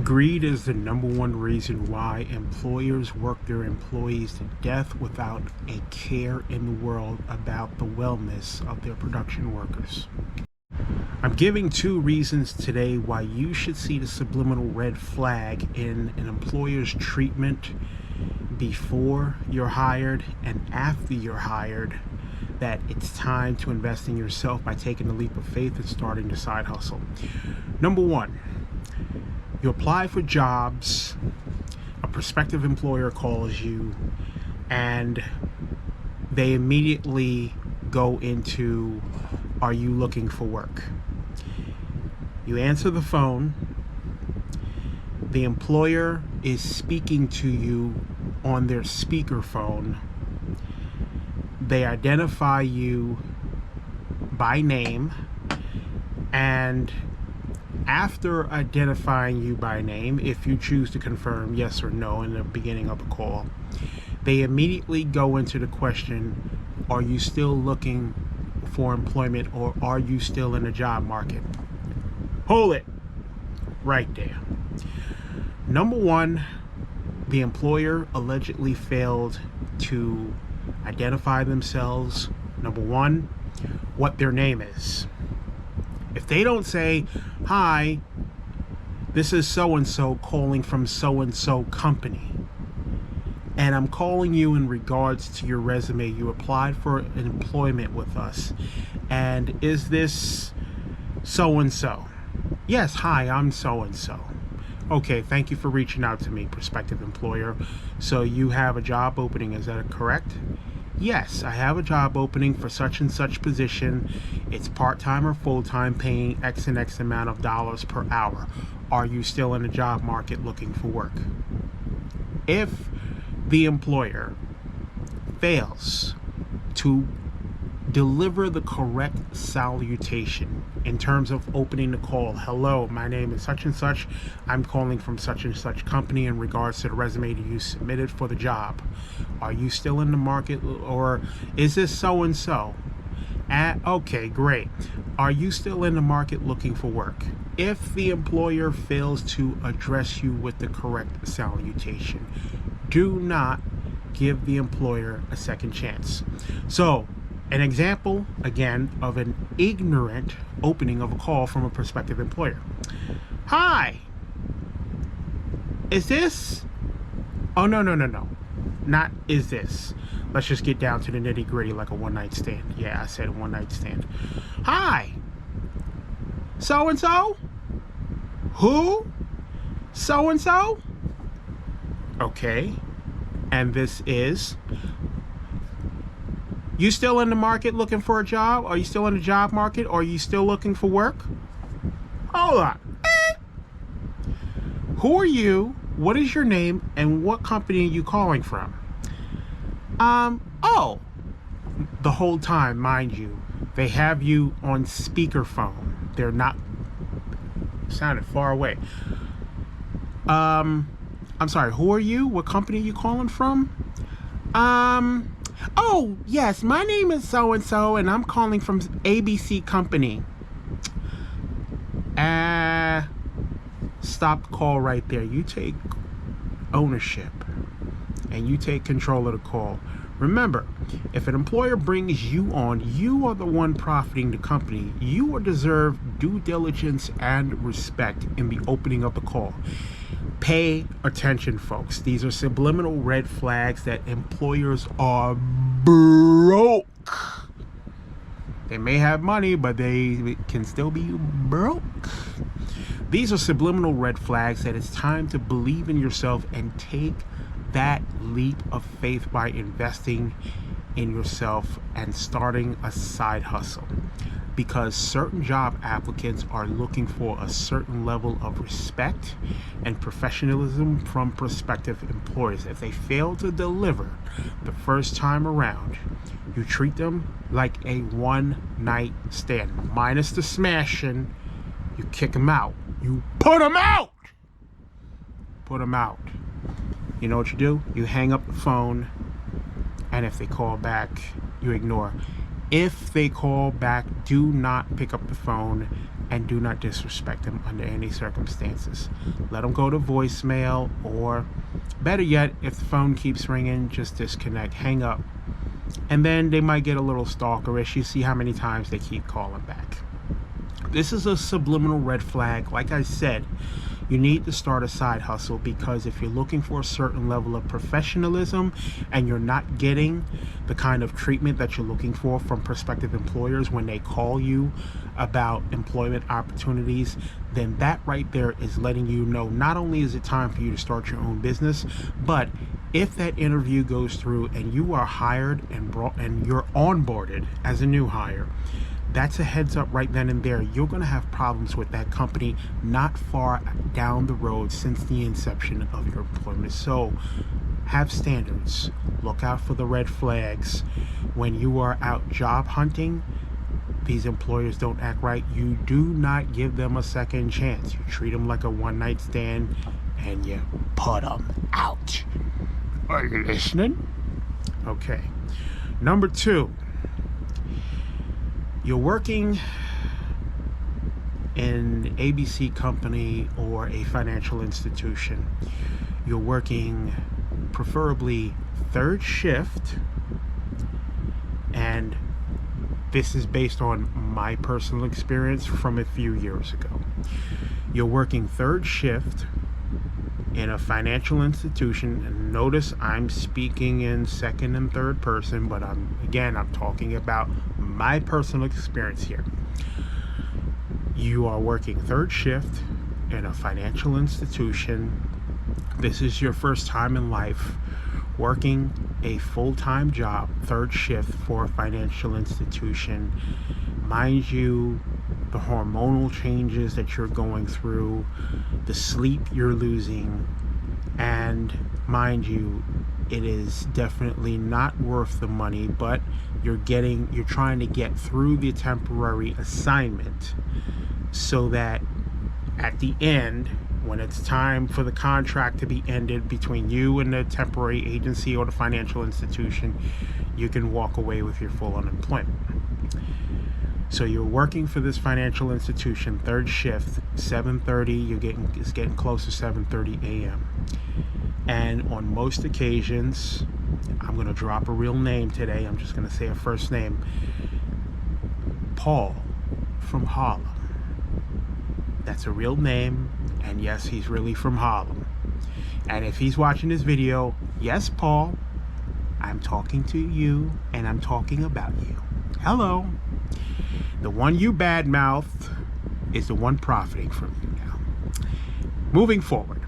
Greed is the number one reason why employers work their employees to death without a care in the world about the wellness of their production workers. I'm giving 2 reasons today why you should see the subliminal red flag in an employer's treatment before you're hired and after you're hired, that it's time to invest in yourself by taking the leap of faith and starting the side hustle. Number 1, you apply for jobs, a prospective employer calls you, and they immediately go into, are you looking for work? You answer the phone, the employer is speaking to you on their speakerphone. They identify you by name, and after identifying you by name, if you choose to confirm yes or no in the beginning of the call, they immediately go into the question, are you still looking for employment, or are you still in the job market? Hold it right there. Number 1, the employer allegedly failed to identify themselves. Number 1, what their name is. If they don't say, hi, this is so-and-so calling from so-and-so company, and I'm calling you in regards to your resume. You applied for an employment with us, and is this so-and-so? Yes, hi, I'm so-and-so. Okay, thank you for reaching out to me, prospective employer. So you have a job opening, is that correct? Yes, I have a job opening for such and such position. It's part-time or full-time, paying X and X amount of dollars per hour. Are you still in the job market looking for work? If the employer fails to deliver the correct salutation in terms of opening the call, hello, my name is such and such, I'm calling from such and such company in regards to the resume that you submitted for the job. Are you still in the market, or is this so and so? Okay, great. Are you still in the market looking for work? If the employer fails to address you with the correct salutation, do not give the employer a second chance. So, an example, again, of an ignorant opening of a call from a prospective employer. Hi, is this? Oh, no. Not is this. Let's just get down to the nitty gritty, like a one-night stand. Yeah, I said a one-night stand. Hi, so-and-so? Who? So-and-so? Okay, and this is? You still in the market looking for a job? Are you still in the job market? Or are you still looking for work? Hold on. Who are you? What is your name? And what company are you calling from? Oh, the whole time, mind you, they have you on speakerphone. They're not, sounded far away. I'm sorry, who are you? What company are you calling from? Oh, yes, my name is so-and-so, and I'm calling from ABC company. Stop the call right there. You take ownership, and you take control of the call. Remember, if an employer brings you on, you are the one profiting the company. You are deserve due diligence and respect in the opening of the call. Pay attention, folks. These are subliminal red flags that employers are broke. They may have money, but they can still be broke. These are subliminal red flags that it's time to believe in yourself and take that leap of faith by investing in yourself and starting a side hustle. Because certain job applicants are looking for a certain level of respect and professionalism from prospective employers. If they fail to deliver the first time around, you treat them like a one-night stand. Minus the smashing, you kick them out. You put them out! Put them out. You know what you do? You hang up the phone, and if they call back, you ignore. If they call back, do not pick up the phone and do not disrespect them under any circumstances. Let them go to voicemail, or better yet, if the phone keeps ringing, just disconnect, hang up, and then they might get a little stalkerish. You see how many times they keep calling back. This is a subliminal red flag. Like I said, you need to start a side hustle, because if you're looking for a certain level of professionalism and you're not getting the kind of treatment that you're looking for from prospective employers when they call you about employment opportunities, then that right there is letting you know not only is it time for you to start your own business, but if that interview goes through and you are hired and you're onboarded as a new hire, that's a heads up right then and there. You're going to have problems with that company not far down the road since the inception of your employment. So have standards. Look out for the red flags. When you are out job hunting, these employers don't act right. You do not give them a second chance. You treat them like a one-night stand and you put them out. Are you listening? Okay. Number 2. You're working in an ABC company or a financial institution. You're working preferably third shift, and this is based on my personal experience from a few years ago. You're working third shift in a financial institution, and notice I'm speaking in second and third person, but I'm talking about my personal experience here. You are working third shift in a financial institution. This is your first time in life working a full-time job, third shift for a financial institution. Mind you, the hormonal changes that you're going through, the sleep you're losing, and mind you, it is definitely not worth the money, but you're trying to get through the temporary assignment so that at the end, when it's time for the contract to be ended between you and the temporary agency or the financial institution, you can walk away with your full unemployment. So you're working for this financial institution, third shift, 7:30. It's getting close to 7:30 a.m. And on most occasions, I'm going to drop a real name today. I'm just going to say a first name. Paul from Harlem. That's a real name, and yes, he's really from Harlem. And if he's watching this video, yes, Paul, I'm talking to you, and I'm talking about you. Hello. The one you badmouth is the one profiting from you now. Moving forward,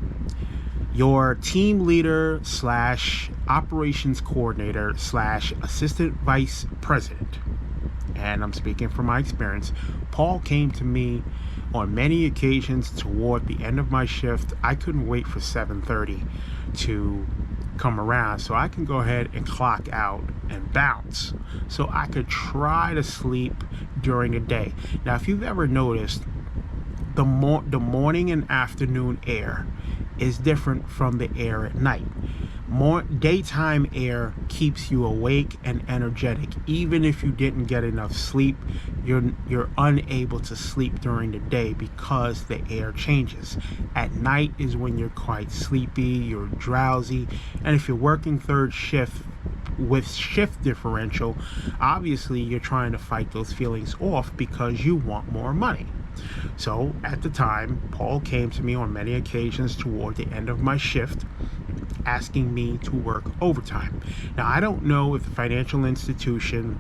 your team leader / operations coordinator / assistant vice president, and I'm speaking from my experience, Paul came to me on many occasions toward the end of my shift. I couldn't wait for 7:30 to come around so I can go ahead and clock out and bounce so I could try to sleep during the day. Now, if you've ever noticed, the morning and afternoon air is different from the air at night. More daytime air keeps you awake and energetic. Even if you didn't get enough sleep, you're unable to sleep during the day because the air changes. At night is when you're quite sleepy, you're drowsy, and if you're working third shift with shift differential, obviously you're trying to fight those feelings off because you want more money. So at the time, Paul came to me on many occasions toward the end of my shift asking me to work overtime. Now, I don't know if the financial institution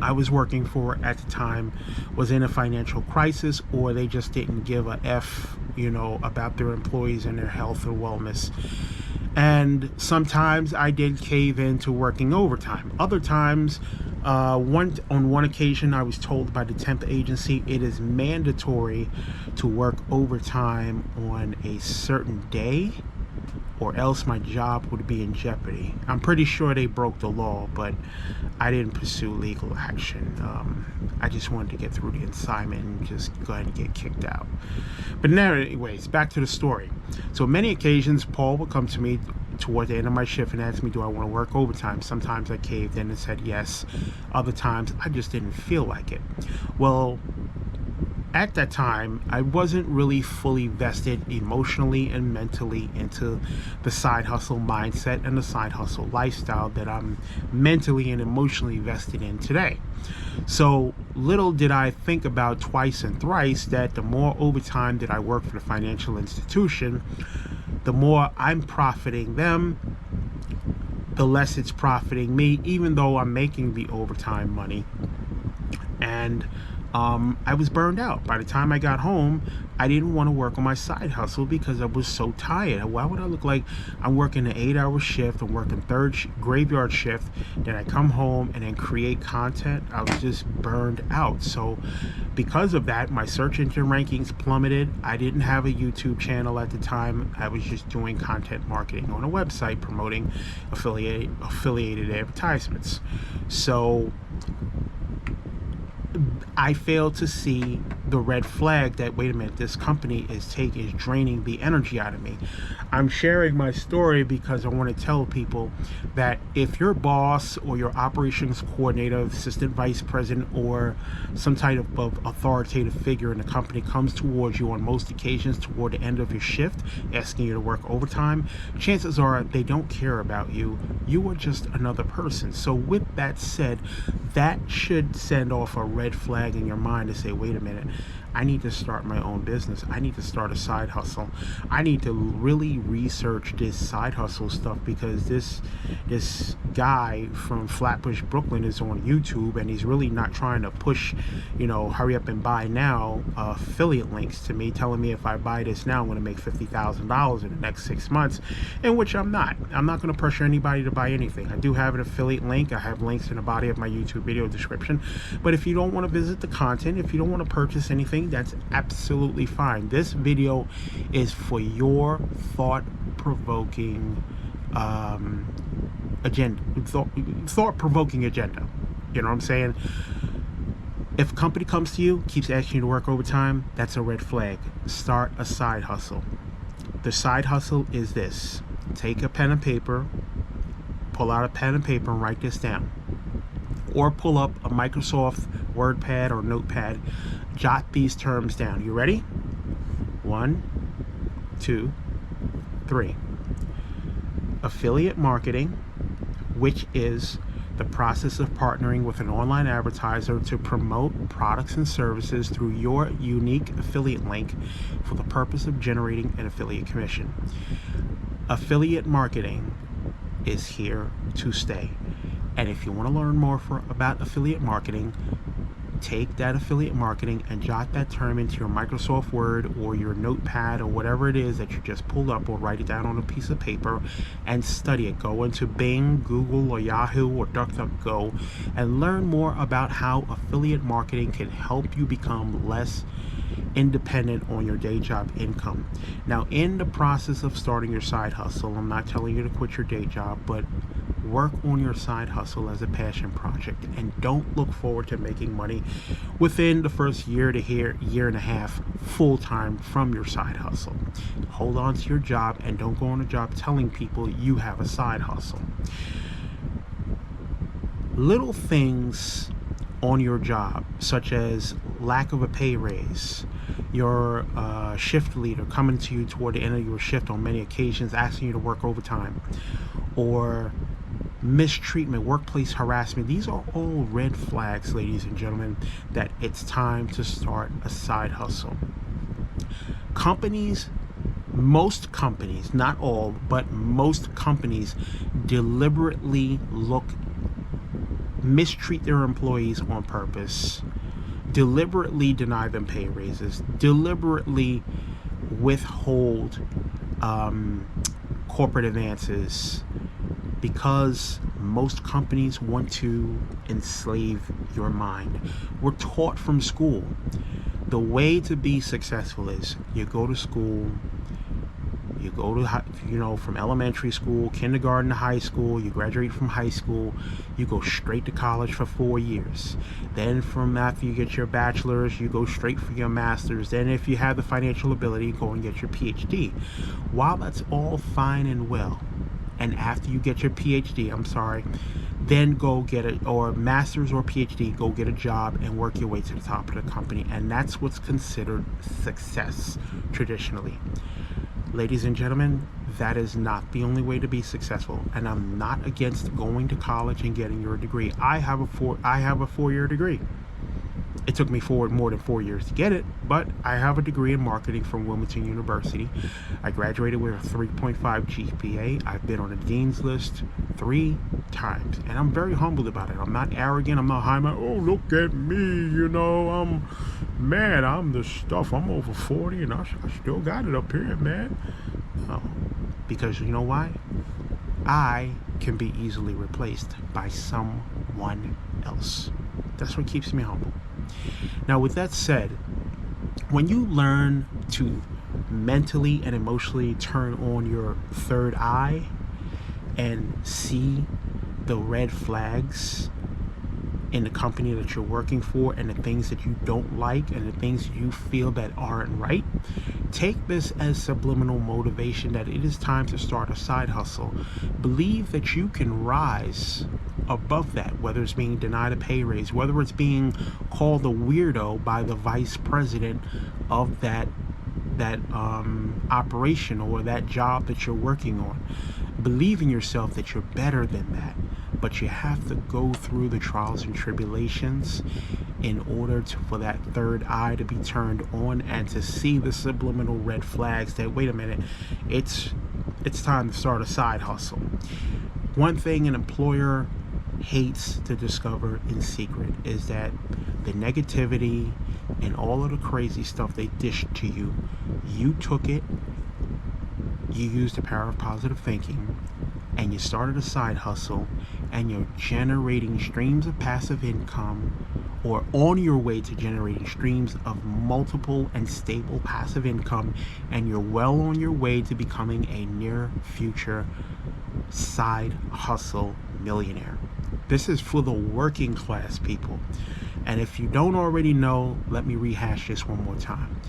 I was working for at the time was in a financial crisis, or they just didn't give a F, about their employees and their health or wellness. And sometimes I did cave into working overtime. Other times, on one occasion, I was told by the temp agency it is mandatory to work overtime on a certain day, or else my job would be in jeopardy. I'm pretty sure they broke the law, but I didn't pursue legal action. I just wanted to get through the assignment and just go ahead and get kicked out. But now, anyways, back to the story. So many occasions, Paul would come to me toward the end of my shift and ask me, do I want to work overtime? Sometimes I caved in and said yes. Other times, I just didn't feel like it. Well, at that time, I wasn't really fully vested emotionally and mentally into the side hustle mindset and the side hustle lifestyle that I'm mentally and emotionally vested in today. So little did I think about twice and thrice that the more overtime that I work for the financial institution, the more I'm profiting them, the less it's profiting me, even though I'm making the overtime money. And I was burned out. By the time I got home, I didn't want to work on my side hustle because I was so tired. Why would I look like I'm working an 8-hour shift, I'm working graveyard shift, then I come home and then create content? I was just burned out. So because of that, my search engine rankings plummeted. I didn't have a YouTube channel at the time. I was just doing content marketing on a website promoting affiliated advertisements. So I failed to see the red flag that, wait a minute, this company is draining the energy out of me. I'm sharing my story because I want to tell people that if your boss or your operations coordinator, assistant vice president, or some type of authoritative figure in the company comes towards you on most occasions toward the end of your shift, asking you to work overtime, chances are they don't care about you. You are just another person. So with that said, that should send off a red flag in your mind to say, wait a minute, I need to start my own business. I need to start a side hustle. I need to really research this side hustle stuff, because this guy from Flatbush, Brooklyn is on YouTube, and he's really not trying to push, hurry up and buy now affiliate links to me, telling me if I buy this now, I'm going to make $50,000 in the next 6 months, in which I'm not. I'm not going to pressure anybody to buy anything. I do have an affiliate link. I have links in the body of my YouTube video description. But if you don't want to visit the content, if you don't want to purchase anything, that's absolutely fine. This video is for your thought-provoking agenda. Thought-provoking agenda. You know what I'm saying? If a company comes to you, keeps asking you to work overtime, that's a red flag. Start a side hustle. The side hustle is this. Take a pen and paper, pull out a pen and paper and write this down. Or pull up a Microsoft WordPad or Notepad, jot these terms down. You ready? 1, 2, 3. Affiliate marketing, which is the process of partnering with an online advertiser to promote products and services through your unique affiliate link for the purpose of generating an affiliate commission. Affiliate marketing is here to stay. And if you want to learn more about affiliate marketing, take that affiliate marketing and jot that term into your Microsoft Word or your Notepad or whatever it is that you just pulled up, or write it down on a piece of paper and study it. Go into Bing, Google, or Yahoo, or DuckDuckGo and learn more about how affiliate marketing can help you become less independent on your day job income. Now, in the process of starting your side hustle, I'm not telling you to quit your day job, but work on your side hustle as a passion project, and don't look forward to making money within the first year and a half full-time from your side hustle. Hold on to your job and don't go on a job telling people you have a side hustle. Little things on your job, such as lack of a pay raise, your shift leader coming to you toward the end of your shift on many occasions asking you to work overtime, or mistreatment, workplace harassment. These are all red flags, ladies and gentlemen, that it's time to start a side hustle. Most companies, not all, but most companies deliberately mistreat their employees on purpose, deliberately deny them pay raises, deliberately withhold corporate advances, because most companies want to enslave your mind. We're taught from school the way to be successful is you go to school, you go to, from elementary school, kindergarten to high school, you graduate from high school, you go straight to college for 4 years. Then from after you get your bachelor's, you go straight for your master's. Then if you have the financial ability, go and get your PhD. While that's all fine and well, and after you get your PhD, then go get it, or master's or PhD, go get a job and work your way to the top of the company. And that's what's considered success traditionally. Ladies and gentlemen, that is not the only way to be successful. And I'm not against going to college and getting your degree. I have a 4-year degree. It took me more than 4 years to get it, but I have a degree in marketing from Wilmington University. I graduated with a 3.5 GPA. I've been on the dean's list 3 times, and I'm very humbled about it. I'm not arrogant. I'm not high. Oh, look at me, I'm the stuff. I'm over 40, and I still got it up here, man. Oh, because you know why? I can be easily replaced by someone else. That's what keeps me humble. Now, with that said, when you learn to mentally and emotionally turn on your third eye and see the red flags in the company that you're working for, and the things that you don't like, and the things you feel that aren't right, take this as subliminal motivation that it is time to start a side hustle. Believe that you can rise above that, whether it's being denied a pay raise, whether it's being called a weirdo by the vice president of that operation or that job that you're working on. Believe in yourself that you're better than that, but you have to go through the trials and tribulations in order for that third eye to be turned on and to see the subliminal red flags that, wait a minute, it's time to start a side hustle. One thing an employer hates to discover in secret is that the negativity and all of the crazy stuff they dish to you, you took it, you used the power of positive thinking, and you started a side hustle, and you're generating streams of passive income, or on your way to generating streams of multiple and stable passive income, and you're well on your way to becoming a near future side hustle millionaire. This is for the working class people. And if you don't already know, let me rehash this one more time.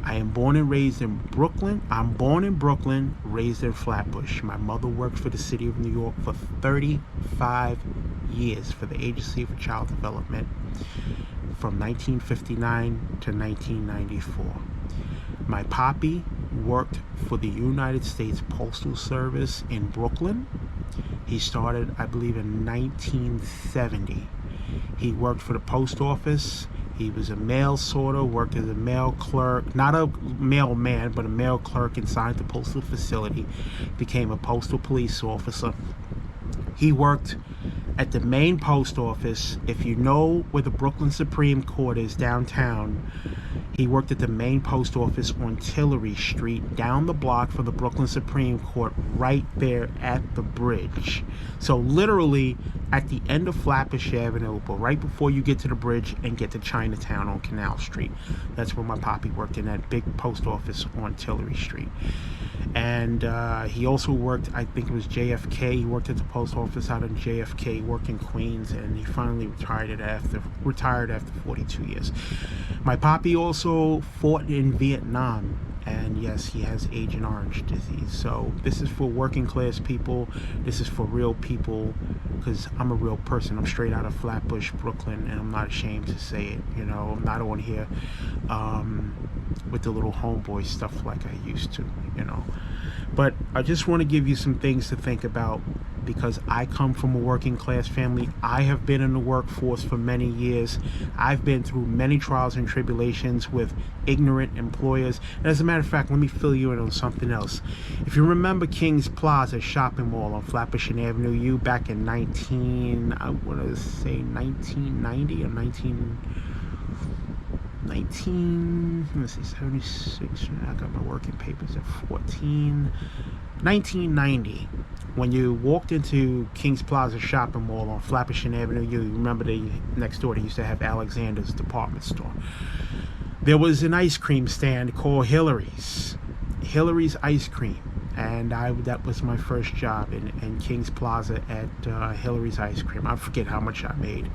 I am born and raised in Brooklyn. I'm born in Brooklyn, raised in Flatbush. My mother worked for the city of New York for 35 years for the Agency for Child Development from 1959 to 1994. My poppy worked for the United States Postal Service in Brooklyn. He started, I believe, in 1970. He worked for the post office. He was a mail sorter, worked as a mail clerk, not a mailman, but a mail clerk inside the postal facility, became a postal police officer. He worked at the main post office. If you know where the Brooklyn Supreme Court is downtown, he worked at the main post office on Tillery Street, down the block from the Brooklyn Supreme Court, right there at the bridge. So literally at the end of Flatbush Avenue, but right before you get to the bridge and get to Chinatown on Canal Street. That's where my poppy worked, in that big post office on Tillery Street. And he also worked, I think it was JFK. He worked at the post office out in JFK, worked in Queens, and he finally retired after 42 years. My poppy also fought in Vietnam, and yes, he has Agent Orange disease. So this is for working class people. This is for real people, because I'm a real person. I'm straight out of Flatbush, Brooklyn, and I'm not ashamed to say it. I'm not on here with the little homeboy stuff like I used to, But I just want to give you some things to think about, because I come from a working class family. I have been in the workforce for many years. I've been through many trials and tribulations with ignorant employers. And as a matter of fact, let me fill you in on something else. If you remember King's Plaza shopping mall on Flatbush Avenue U back in 1990 or 76. I got my working papers at 1990. When you walked into King's Plaza shopping mall on Flatbush Avenue, you remember next door they used to have Alexander's department store. There was an ice cream stand called Hillary's Ice Cream. and that was my first job in King's Plaza at Hillary's Ice Cream. I forget how much I made.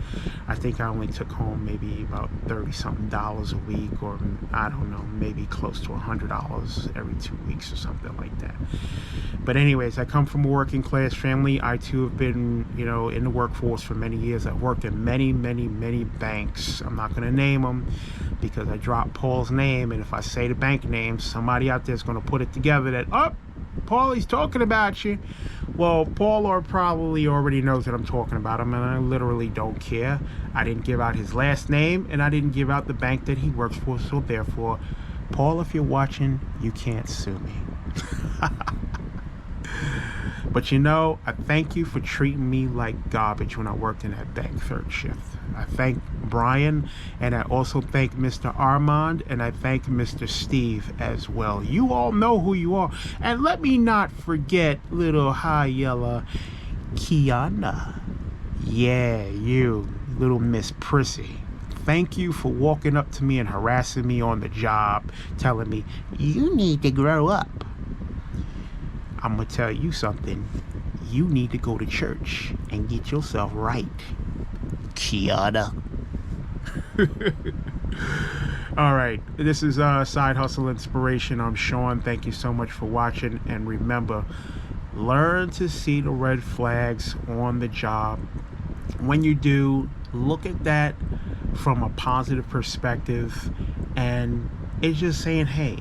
I think I only took home maybe about $30-something a week, or I don't know, maybe close to $100 every 2 weeks or something like that. But anyways, I come from a working class family. I too have been, in the workforce for many years. I've worked in many banks. I'm not going to name them because I dropped Paul's name, and if I say the bank name, somebody out there is going to put it together that, oh, Paul, he's talking about you. Well, Paul probably already knows that I'm talking about him, and I literally don't care. I didn't give out his last name, and I didn't give out the bank that he works for, so therefore, Paul, if you're watching, you can't sue me. But I thank you for treating me like garbage when I worked in that bank third shift. I thank Brian, and I also thank Mr. Armand, and I thank Mr. Steve as well. You all know who you are. And let me not forget little high yellow Kiana. Yeah, you, little Miss Prissy. Thank you for walking up to me and harassing me on the job, telling me, you need to grow up. I'm going to tell you something. You need to go to church and get yourself right, Kiana. All right. This is Side Hustle Inspiration. I'm Sean. Thank you so much for watching. And remember, learn to see the red flags on the job. When you do, look at that from a positive perspective. And it's just saying, hey,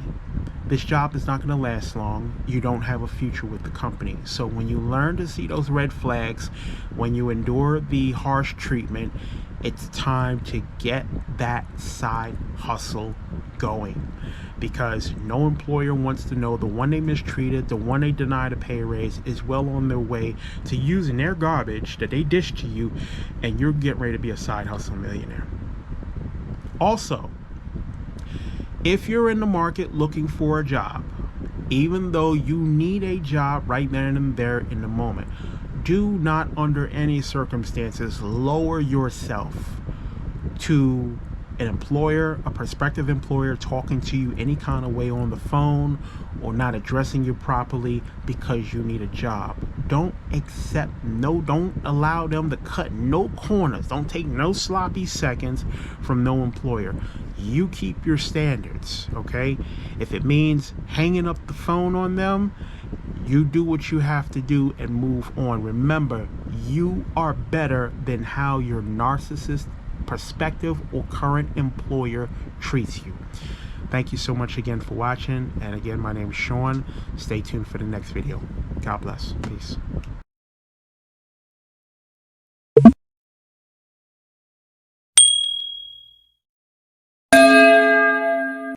this job is not going to last long. You don't have a future with the company. So when you learn to see those red flags, when you endure the harsh treatment, it's time to get that side hustle going. Because no employer wants to know the one they mistreated, the one they denied a pay raise, is well on their way to using their garbage that they dish to you, and you're getting ready to be a side hustle millionaire. Also, if you're in the market looking for a job, even though you need a job right then and there in the moment, do not under any circumstances lower yourself to an employer, a prospective employer talking to you any kind of way on the phone or not addressing you properly because you need a job. Don't allow them to cut no corners. Don't take no sloppy seconds from no employer. You keep your standards, okay? If it means hanging up the phone on them, you do what you have to do and move on. Remember, you are better than how your narcissist, prospective, or current employer treats you. Thank you so much again for watching. And again, my name is Sean. Stay tuned for the next video. God bless. Peace.